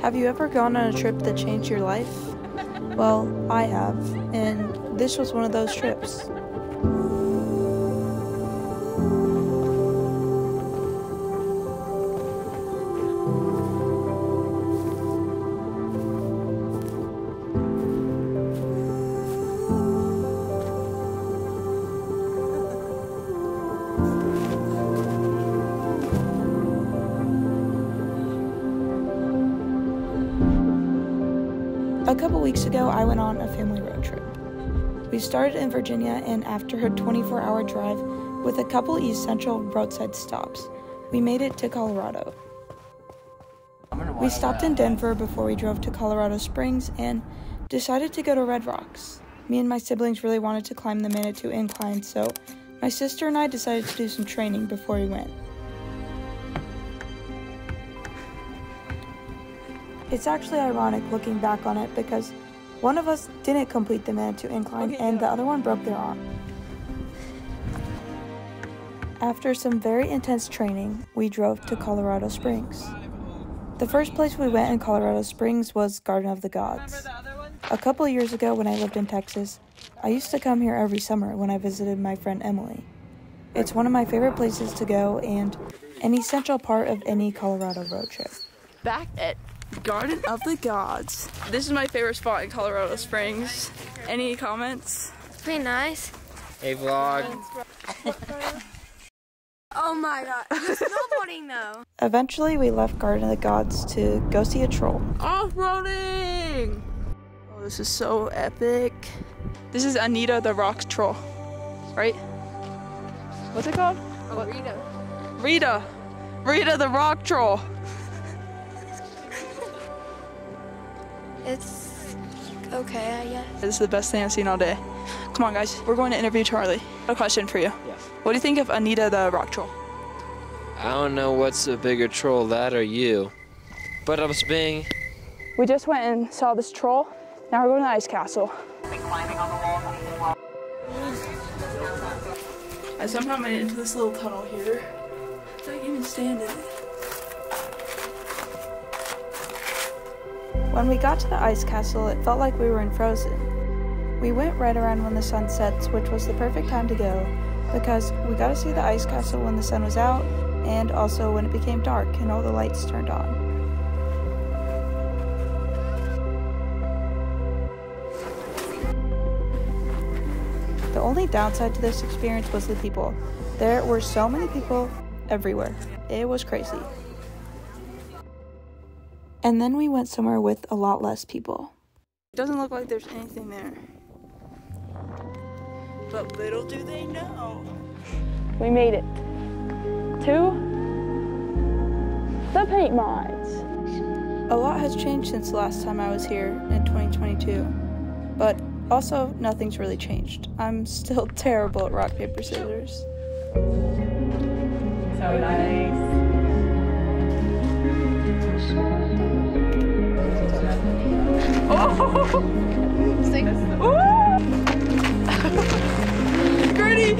Have you ever gone on a trip that changed your life? Well, I have, and this was one of those trips. A couple weeks ago, I went on a family road trip. We started in Virginia, and after a 24-hour drive with a couple East Central roadside stops, we made it to Colorado. We stopped in Denver before we drove to Colorado Springs and decided to go to Red Rocks. Me and my siblings really wanted to climb the Manitou Incline, so my sister and I decided to do some training before we went. It's actually ironic looking back on it because one of us didn't complete the Manitou Incline and the other one broke their arm. After some very intense training, we drove to Colorado Springs. The first place we went in Colorado Springs was Garden of the Gods. A couple years ago when I lived in Texas, I used to come here every summer when I visited my friend Emily. It's one of my favorite places to go and an essential part of any Colorado road trip. Back at Garden of the Gods. This is my favorite spot in Colorado Springs. Any comments? It's pretty nice. Hey vlog. Oh my god, you're snowboarding though. Eventually, we left Garden of the Gods to go see a troll. Off-roading! Oh, this is so epic. This is Anita the Rock Troll, right? What's it called? Oh, what? Rita. Rita the Rock Troll. It's okay, I guess. This is the best thing I've seen all day. Come on, guys. We're going to interview Charlie. I have a question for you. Yes. What do you think of Anita the Rock Troll? I don't know what's a bigger troll, that or you. But I was being... We just went and saw this troll. Now we're going to the ice castle. I somehow made it into this little tunnel here. I can even stand in it. When we got to the ice castle, it felt like we were in Frozen. We went right around when the sun sets, which was the perfect time to go, because we got to see the ice castle when the sun was out, and also when it became dark and all the lights turned on. The only downside to this experience was the people. There were so many people everywhere. It was crazy. And then we went somewhere with a lot less people. It doesn't look like there's anything there. But little do they know. We made it to the paint mines. A lot has changed since the last time I was here in 2022. But also, nothing's really changed. I'm still terrible at rock, paper, scissors. So nice. Oh! Gritty!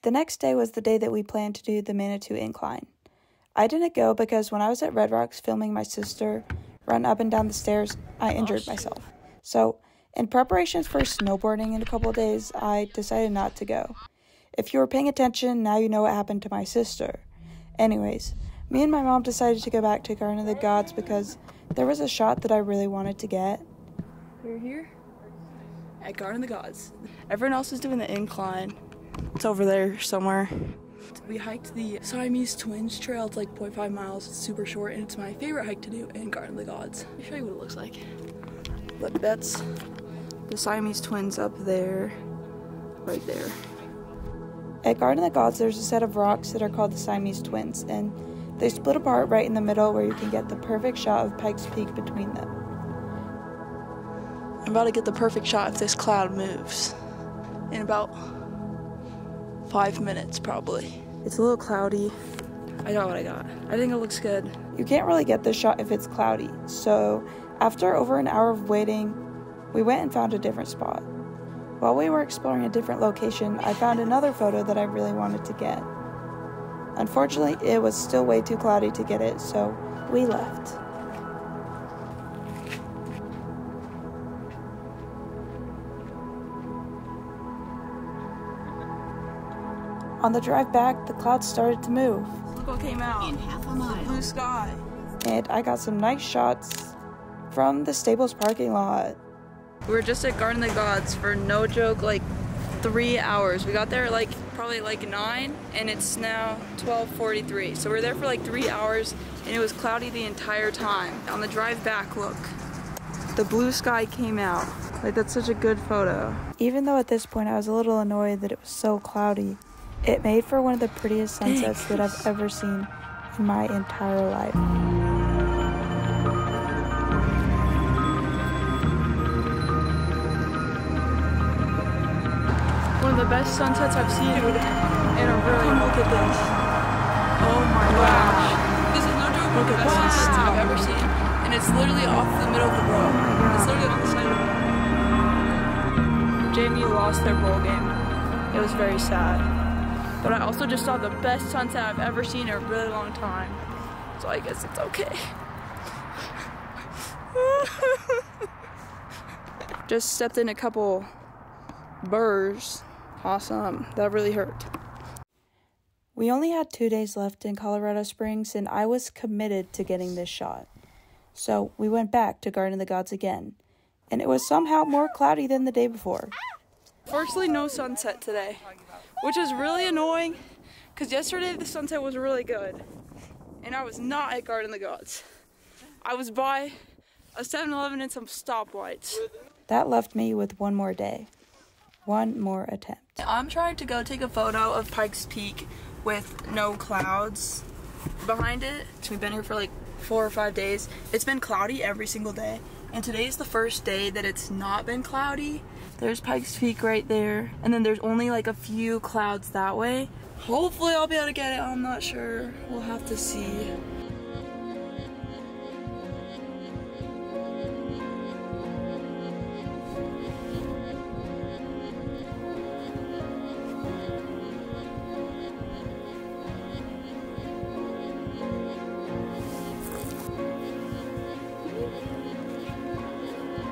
The next day was the day that we planned to do the Manitou Incline. I didn't go because when I was at Red Rocks filming my sister run up and down the stairs, I injured myself. So, in preparations for snowboarding in a couple of days, I decided not to go. If you were paying attention, now you know what happened to my sister. Anyways, me and my mom decided to go back to Garden of the Gods because there was a shot that I really wanted to get. We're here at Garden of the Gods. Everyone else is doing the incline. It's over there somewhere. We hiked the Siamese Twins Trail. It's like 0.5 miles. It's super short, and it's my favorite hike to do in Garden of the Gods. Let me show you what it looks like. Look, that's the Siamese Twins up there, right there. At Garden of the Gods, there's a set of rocks that are called the Siamese Twins, and they split apart right in the middle where you can get the perfect shot of Pikes Peak between them. I'm about to get the perfect shot if this cloud moves in about 5 minutes, probably. It's a little cloudy. I got what I got. I think it looks good. You can't really get this shot if it's cloudy, so after over an hour of waiting, we went and found a different spot. While we were exploring a different location, I found another photo that I really wanted to get. Unfortunately, it was still way too cloudy to get it, so we left. On the drive back, the clouds started to move. Look what came out. In half a mile. Blue sky. And I got some nice shots from the Staples parking lot. We were just at Garden of the Gods for no joke, like 3 hours. We got there at probably 9, and it's now 12:43. So we're there for 3 hours, and it was cloudy the entire time. On the drive back, look, the blue sky came out. That's such a good photo. Even though at this point I was a little annoyed that it was so cloudy, it made for one of the prettiest sunsets that I've ever seen in my entire life. One of the best sunsets I've seen in a really long time. Look at this. Oh my gosh. This is no joke, one of the best sunsets I've ever seen. And it's literally off the middle of the road. It's literally on the side of the road. JMU lost their bowl game. It was very sad. But I also just saw the best sunset I've ever seen in a really long time. So I guess it's okay. Just stepped in a couple burrs. Awesome. That really hurt. We only had 2 days left in Colorado Springs, and I was committed to getting this shot. So we went back to Garden of the Gods again, and it was somehow more cloudy than the day before. Fortunately, no sunset today, which is really annoying because yesterday the sunset was really good, and I was not at Garden of the Gods. I was by a 7-Eleven and some stoplights. That left me with one more day. One more attempt. I'm trying to go take a photo of Pikes Peak with no clouds behind it. We've been here for 4 or 5 days. It's been cloudy every single day, and today's the first day that it's not been cloudy. There's Pikes Peak right there, and then there's only a few clouds that way. Hopefully I'll be able to get it. I'm not sure. We'll have to see.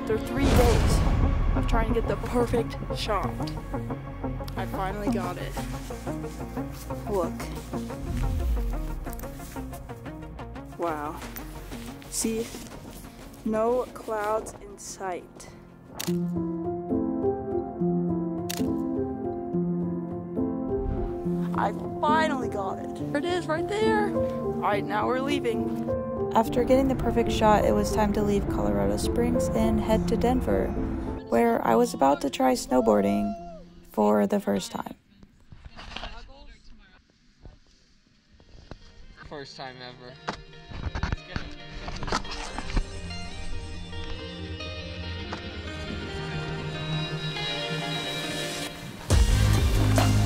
After 3 days of trying to get the perfect shot, I finally got it. Look. Wow. See? No clouds in sight. I finally got it. There it is right there. Alright, now we're leaving. After getting the perfect shot, it was time to leave Colorado Springs and head to Denver, where I was about to try snowboarding for the first time. First time ever.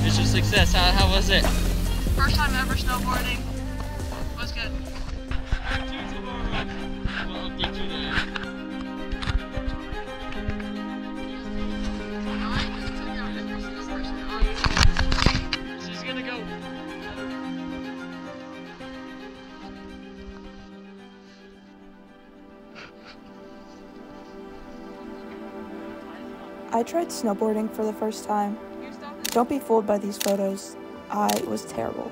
Mission success. How was it? First time ever snowboarding. Was good. We'll update you then. She's gonna go. I tried snowboarding for the first time. Don't be fooled by these photos. I was terrible.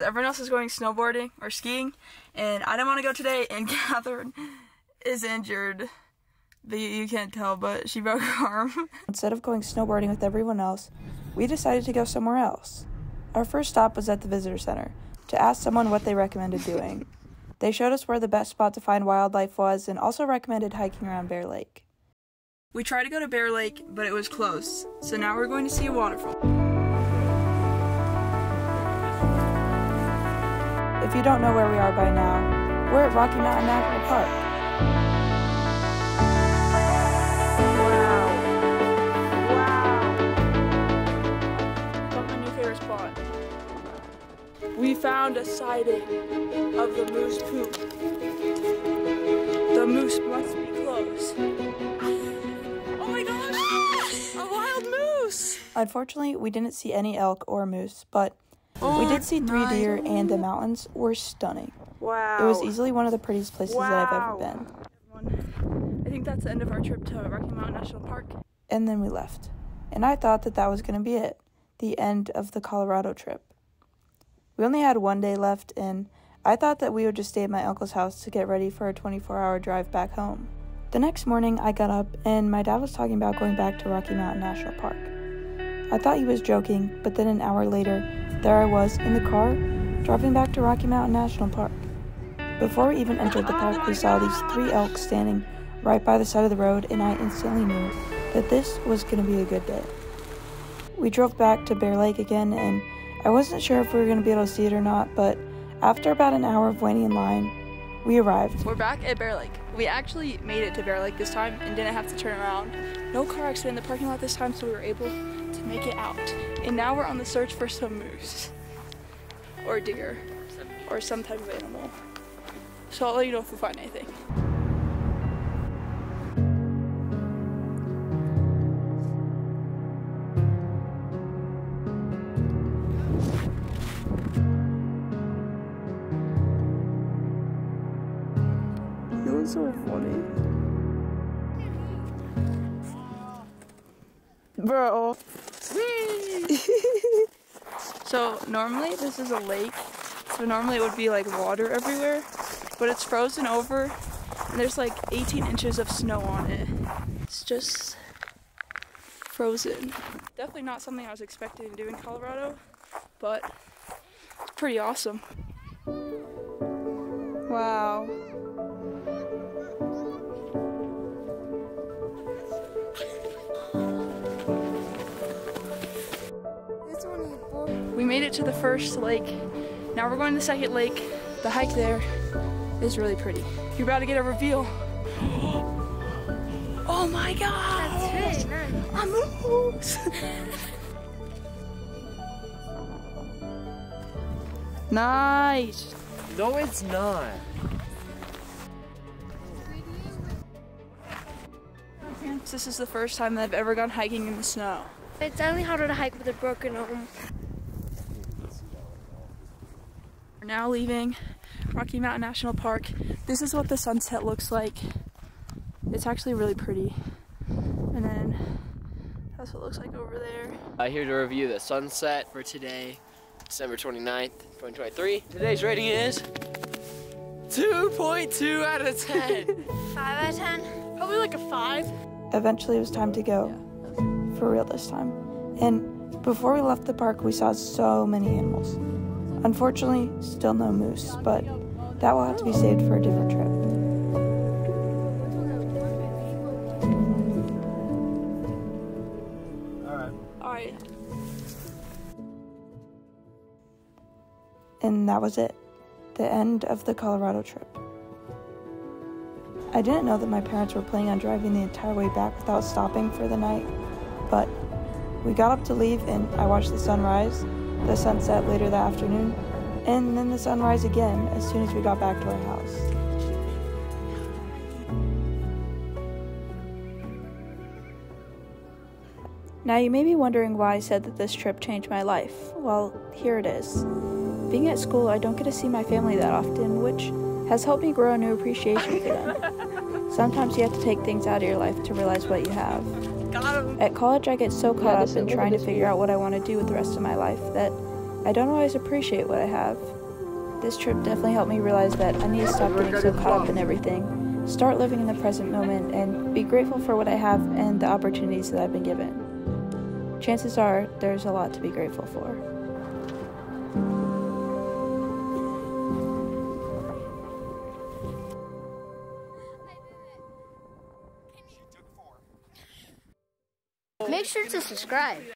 Everyone else is going snowboarding or skiing, and I didn't want to go today, and Catherine is injured. You can't tell, but she broke her arm. Instead of going snowboarding with everyone else, we decided to go somewhere else. Our first stop was at the visitor center to ask someone what they recommended doing. They showed us where the best spot to find wildlife was and also recommended hiking around Bear Lake. We tried to go to Bear Lake, but it was closed, so now we're going to see a waterfall. If you don't know where we are by now, we're at Rocky Mountain National Park. found a sighting of the moose poop. The moose must be close. Oh my gosh! A wild moose! Unfortunately, we didn't see any elk or moose, but we did see 3 deer, and the mountains were stunning. Wow. It was easily one of the prettiest places that I've ever been. I think that's the end of our trip to Rocky Mountain National Park. And then we left. And I thought that that was going to be it, the end of the Colorado trip. We only had 1 day left, and I thought that we would just stay at my uncle's house to get ready for a 24-hour drive back home. The next morning, I got up, and my dad was talking about going back to Rocky Mountain National Park. I thought he was joking, but then an hour later, there I was in the car, driving back to Rocky Mountain National Park. Before we even entered the park, we saw these 3 elk standing right by the side of the road, and I instantly knew that this was going to be a good day. We drove back to Bear Lake again, and I wasn't sure if we were going to be able to see it or not, but after about an hour of waiting in line, we arrived. We're back at Bear Lake. We actually made it to Bear Lake this time and didn't have to turn around. No car accident in the parking lot this time, so we were able to make it out. And now we're on the search for some moose, or deer, or some type of animal. So I'll let you know if we find anything. That was so funny. Bro. So normally this is a lake, so normally it would be like water everywhere, but it's frozen over and there's like 18 inches of snow on it. It's just frozen. Definitely not something I was expecting to do in Colorado, but it's pretty awesome. Wow. We made it to the first lake. Now we're going to the second lake. The hike there is really pretty. You're about to get a reveal. Oh my god! That's really nice. A moose! Nice! No, it's not. This is the first time that I've ever gone hiking in the snow. It's only harder to hike with a broken arm. We're now leaving Rocky Mountain National Park. This is what the sunset looks like. It's actually really pretty. And then that's what it looks like over there. Here to review the sunset for today, December 29th, 2023. Today's rating is 2.2 out of 10. 5 out of 10? Probably like a 5. Eventually, it was time to go, for real this time. And before we left the park, we saw so many animals. Unfortunately, still no moose, but that will have to be saved for a different trip. Alright. And that was it. The end of the Colorado trip. I didn't know that my parents were planning on driving the entire way back without stopping for the night, but we got up to leave and I watched the sunrise, the sunset later that afternoon, and then the sunrise again as soon as we got back to our house. Now you may be wondering why I said that this trip changed my life. Well, here it is. Being at school, I don't get to see my family that often, which has helped me grow a new appreciation for them. Sometimes you have to take things out of your life to realize what you have. At college, I get so caught up in trying to figure out what I want to do with the rest of my life that I don't always appreciate what I have. This trip definitely helped me realize that I need to stop getting so caught up in everything, start living in the present moment, and be grateful for what I have and the opportunities that I've been given. Chances are, there's a lot to be grateful for. Make sure to subscribe.